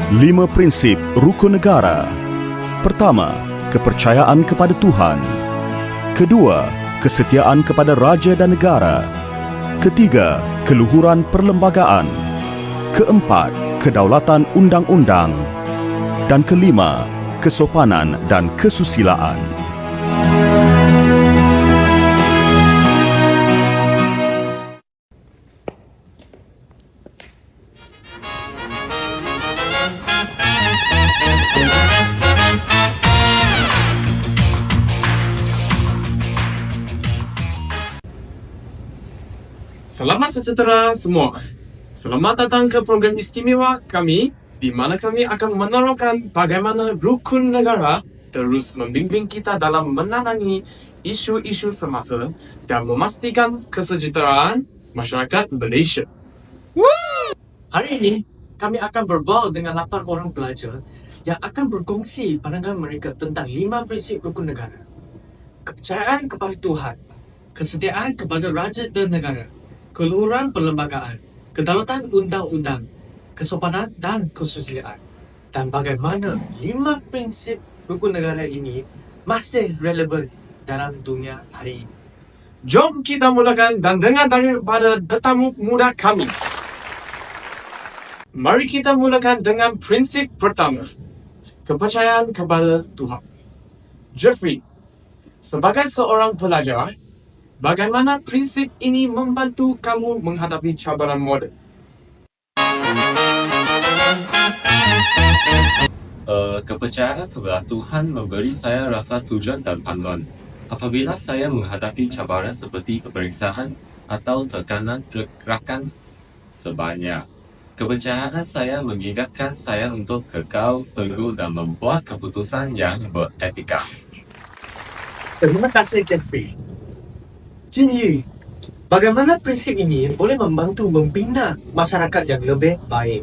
5 prinsip rukun negara. Pertama, kepercayaan kepada Tuhan. Kedua, kesetiaan kepada raja dan negara. Ketiga, keluhuran perlembagaan. Keempat, kedaulatan undang-undang. Dan kelima, kesopanan dan kesusilaan. Selamat sejahtera semua. Selamat datang ke program istimewa kami di mana kami akan menerangkan bagaimana rukun negara terus membimbing kita dalam menangangi isu-isu semasa dan memastikan kesejahteraan masyarakat Malaysia. Hari ini, kami akan berbual dengan 8 orang pelajar yang akan berkongsi pandangan mereka tentang 5 prinsip rukun negara. Kepercayaan kepada Tuhan, kesetiaan kepada raja dan negara, keluhuran perlembagaan, kedaulatan undang-undang, kesopanan dan kesusilaan. Dan bagaimana 5 prinsip rukun negara ini masih relevan dalam dunia hari ini. Jom kita mulakan dan dengar daripada tetamu muda kami. Mari kita mulakan dengan prinsip pertama, kepercayaan kepada Tuhan. Jeffrey, sebagai seorang pelajar, bagaimana prinsip ini membantu kamu menghadapi cabaran moden? Kepercayaan kepada Tuhan memberi saya rasa tujuan dan panduan. Apabila saya menghadapi cabaran seperti peperiksaan atau tekanan pergerakan sebanyak. Kepercayaan saya mengingatkan saya untuk kekal teguh dan membuat keputusan yang beretika. Terima kasih, Jeffrey. Jinyu, bagaimana prinsip ini boleh membantu membina masyarakat yang lebih baik?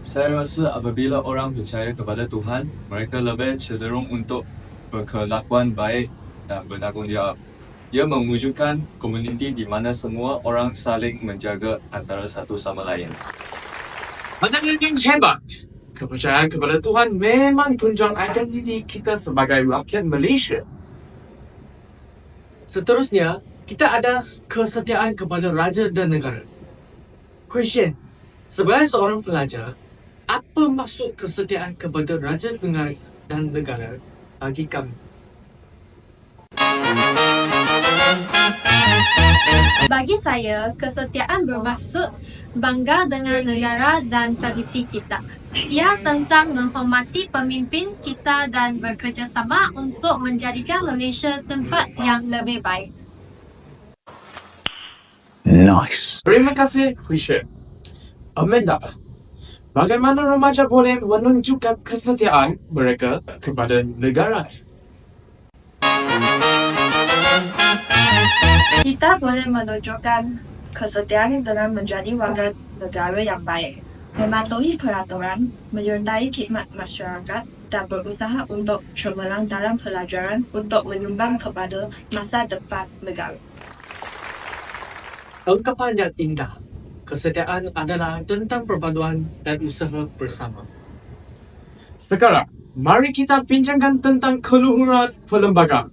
Saya rasa apabila orang percaya kepada Tuhan, mereka lebih cenderung untuk berkelakuan baik dan bertanggungjawab. Ia mewujudkan komuniti di mana semua orang saling menjaga antara satu sama lain. Pandangan yang hebat. Kepercayaan kepada Tuhan memang tunjang identiti kita sebagai rakyat Malaysia. Seterusnya, kita ada kesetiaan kepada raja dan negara. Question, sebagai seorang pelajar, apa maksud kesetiaan kepada raja dan negara bagi kamu? Bagi saya, kesetiaan bermaksud bangga dengan negara dan tradisi kita. Ia tentang menghormati pemimpin kita dan bekerjasama untuk menjadikan Malaysia tempat yang lebih baik. Nice. Terima kasih, Fisher. Amanda, bagaimana remaja boleh menunjukkan kesetiaan mereka kepada negara? Kita boleh menunjukkan kesetiaan dengan menjadi warga negara yang baik, mematuhi peraturan, menyertai khidmat masyarakat, dan berusaha untuk cemerlang dalam pelajaran untuk menyumbang kepada masa depan negara. Ungkapan yang indah. Kesetiaan adalah tentang perpaduan dan usaha bersama. Sekarang, mari kita bincangkan tentang keluhuran perlembagaan.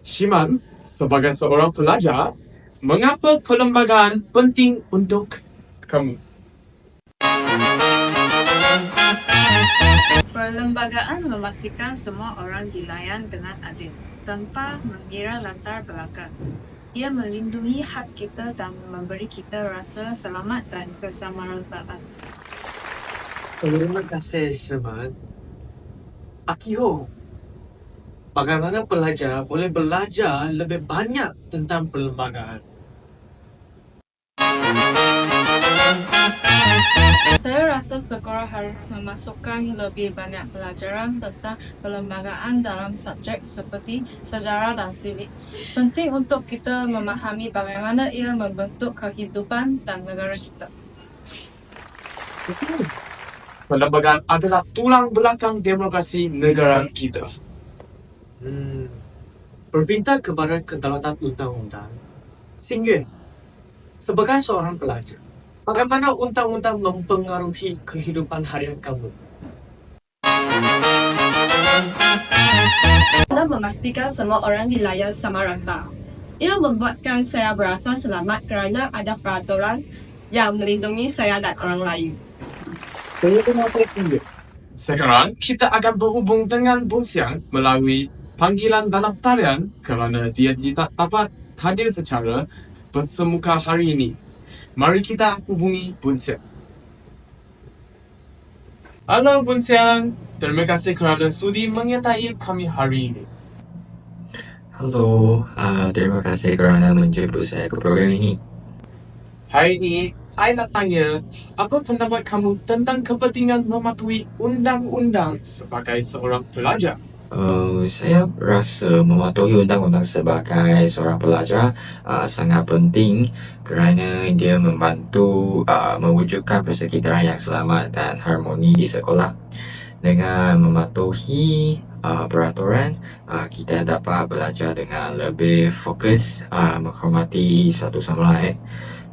Shiman, sebagai seorang pelajar, mengapa perlembagaan penting untuk kamu? Perlembagaan memastikan semua orang dilayan dengan adil, tanpa mengira latar belakang. Ia melindungi hak kita dan memberi kita rasa selamat dan keselamatan. Terima kasih, Shiman. Akiho, bagaimana pelajar boleh belajar lebih banyak tentang perlembagaan? Saya rasa sekolah harus memasukkan lebih banyak pelajaran tentang perlembagaan dalam subjek seperti sejarah dan civic. Penting untuk kita memahami bagaimana ia membentuk kehidupan dan negara kita. Perlembagaan adalah tulang belakang demokrasi negara kita. Berpindah kepada kedaulatan undang-undang. Xing Yue, Sebagai seorang pelajar, bagaimana undang-undang mempengaruhi kehidupan harian kamu? Dalam memastikan semua orang dilayan sama rata. Ia membuatkan saya berasa selamat kerana ada peraturan yang melindungi saya dan orang lain. Sekarang kita akan berhubung dengan Bun Siang melalui panggilan dalam talian kerana dia tidak dapat hadir secara bersemuka hari ini. Mari kita hubungi Bun Siang. Halo Bun Siang, terima kasih kerana sudi menyertai kami hari ini. Halo, terima kasih kerana menjemput saya ke program ini. Hari ini, saya nak tanya, apa pendapat kamu tentang kepentingan mematuhi undang-undang sebagai seorang pelajar? Saya rasa mematuhi undang-undang sebagai seorang pelajar sangat penting kerana dia membantu mewujudkan persekitaran yang selamat dan harmoni di sekolah. Dengan mematuhi peraturan, kita dapat belajar dengan lebih fokus, menghormati satu sama lain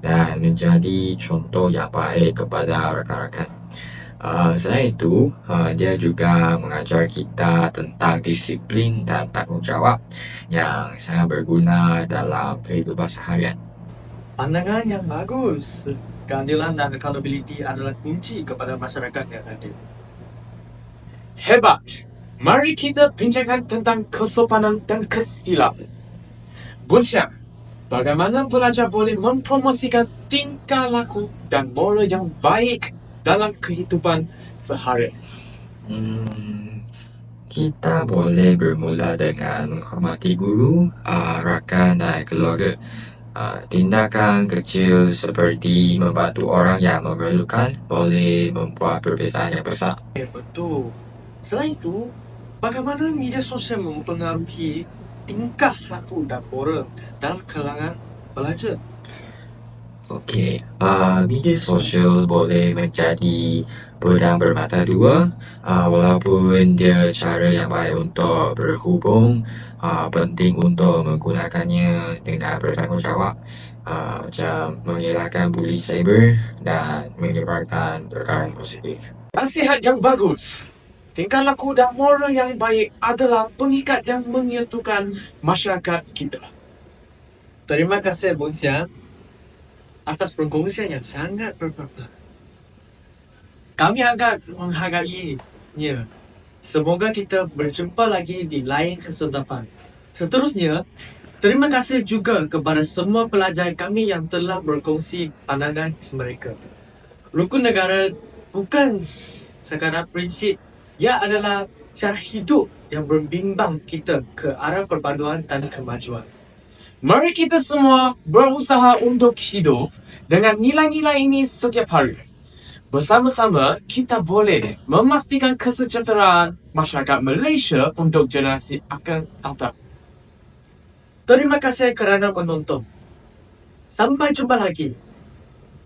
dan menjadi contoh yang baik kepada rakan-rakan. Selain itu, dia juga mengajar kita tentang disiplin dan tanggungjawab yang sangat berguna dalam kehidupan seharian. Pandangan yang bagus. Keadilan dan accountability adalah kunci kepada masyarakat yang adil. Hebat! Mari kita bincangkan tentang kesopanan dan kesusilaan. Bun Siang, bagaimana pelajar boleh mempromosikan tingkah laku dan moral yang baik dalam kehidupan seharian? Kita boleh bermula dengan menghormati guru, rakan dan keluarga. Tindakan kecil seperti membantu orang yang memerlukan boleh membuat perbezaan yang besar. Betul. Selain itu, bagaimana media sosial mempengaruhi tingkah laku dan moral dalam kalangan pelajar? Okey, media sosial boleh menjadi pedang bermata dua. Walaupun dia cara yang baik untuk berhubung, penting untuk menggunakannya dengan bertanggungjawab, macam mengelakkan buli cyber dan menyebarkan perkara yang positif. Nasihat yang bagus. Tingkah laku dan moral yang baik adalah pengikat yang menyatukan masyarakat kita. Terima kasih Bun Siang atas perkongsian yang sangat bermakna. Kami agak menghargainya. Semoga kita berjumpa lagi di lain kesempatan. Seterusnya, terima kasih juga kepada semua pelajar kami yang telah berkongsi pandangan mereka. Rukun negara bukan sekadar prinsip, ia adalah cara hidup yang membimbang kita ke arah perpaduan dan kemajuan. Mari kita semua berusaha untuk hidup dengan nilai-nilai ini setiap hari. Bersama-sama, kita boleh memastikan kesejahteraan masyarakat Malaysia untuk generasi akan datang. Terima kasih kerana menonton. Sampai jumpa lagi.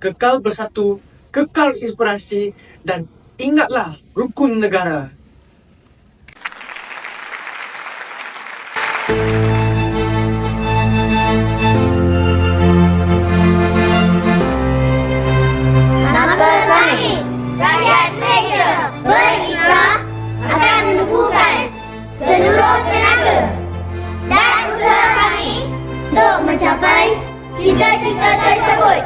Kekal bersatu, kekal inspirasi dan ingatlah rukun negara. Maka kami, rakyat Malaysia, berikrar akan menumpukan seluruh tenaga dan usaha kami untuk mencapai cita-cita tersebut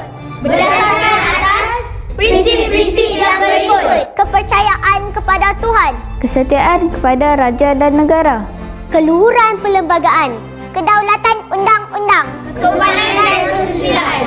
berdasarkan atas prinsip-prinsip yang berikut: kepercayaan kepada Tuhan, kesetiaan kepada raja dan negara, keluhuran perlembagaan, kedaulatan undang-undang, kesopanan dan kesusilaan.